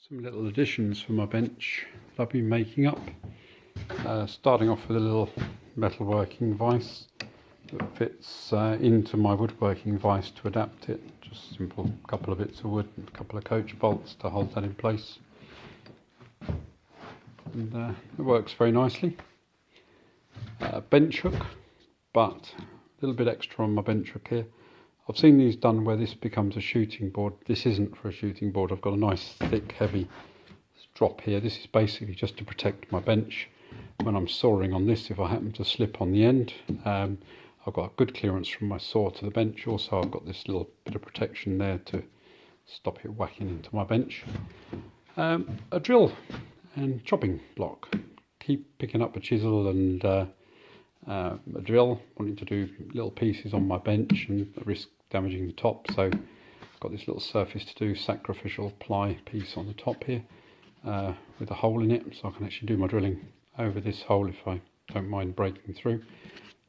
Some little additions for my bench that I've been making up. Starting off with a little metalworking vise that fits into my woodworking vise to adapt it. Just simple couple of bits of wood and a couple of coach bolts to hold that in place. And it works very nicely. Bench hook, but a little bit extra on my bench hook here. I've seen these done where this becomes a shooting board. This isn't for a shooting board. I've got a nice thick heavy drop here. This is basically just to protect my bench when I'm sawing on this. If I happen to slip on the end, I've got good clearance from my saw to the bench. Also I've got this little bit of protection there to stop it whacking into my bench. A drill and chopping block. Keep picking up a chisel and a drill, wanting to do little pieces on my bench and risk damaging the top, so I've got this little surface to do sacrificial ply piece on the top here with a hole in it, so I can actually do my drilling over this hole if I don't mind breaking through.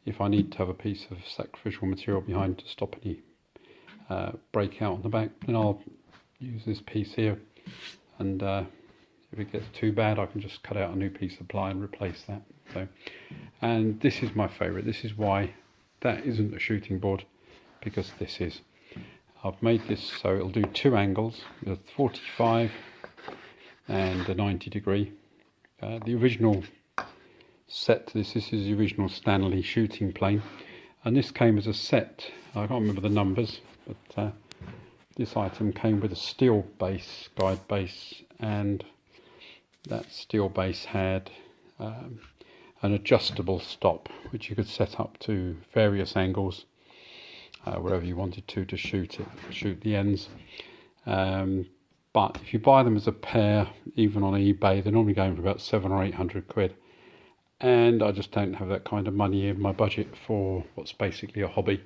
If I need to have a piece of sacrificial material behind to stop any breakout on the back, then I'll use this piece here, and if it gets too bad I can just cut out a new piece of ply and replace that. So, and this is my favourite. This is why that isn't a shooting board, because this is. I've made this so it'll do two angles, a 45 and a 90 degree. The original set to this is the original Stanley shooting plane, and this came as a set. I can't remember the numbers, but this item came with a steel base, guide base, and that steel base had an adjustable stop which you could set up to various angles wherever you wanted to shoot the ends. But if you buy them as a pair, even on eBay, they're normally going for about 700 or 800 quid, and I just don't have that kind of money in my budget for what's basically a hobby.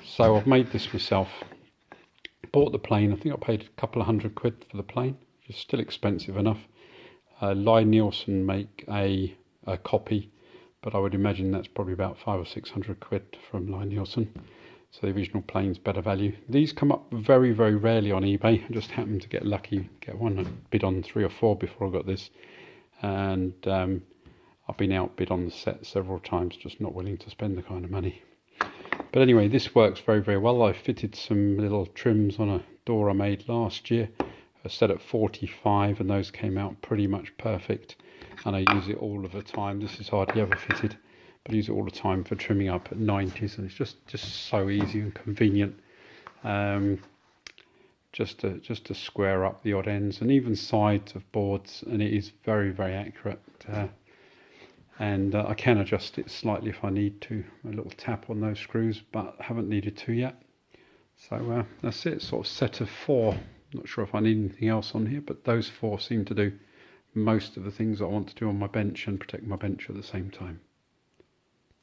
So I've made this myself. Bought the plane. I think I paid a couple of hundred quid for the plane, which is still expensive enough. Lie-Nielsen make a copy, but I would imagine that's probably about 500 or 600 quid from Lie-Nielsen. So the original plane's better value. These come up very, very rarely on eBay. I just happened to get lucky, get one. I bid on 3 or 4 before I got this, and I've been outbid on the set several times, just not willing to spend the kind of money. But anyway, this works very, very well. I fitted some little trims on a door I made last year. I set at 45 and those came out pretty much perfect, and I use it all of the time. This is hardly ever fitted, but I use it all the time for trimming up at 90s, and it's just so easy and convenient. Just to square up the odd ends and even sides of boards, and it is very, very accurate. And I can adjust it slightly if I need to, a little tap on those screws, but haven't needed to yet. So that's it, sort of set of 4. Not sure if I need anything else on here, but those 4 seem to do most of the things I want to do on my bench and protect my bench at the same time.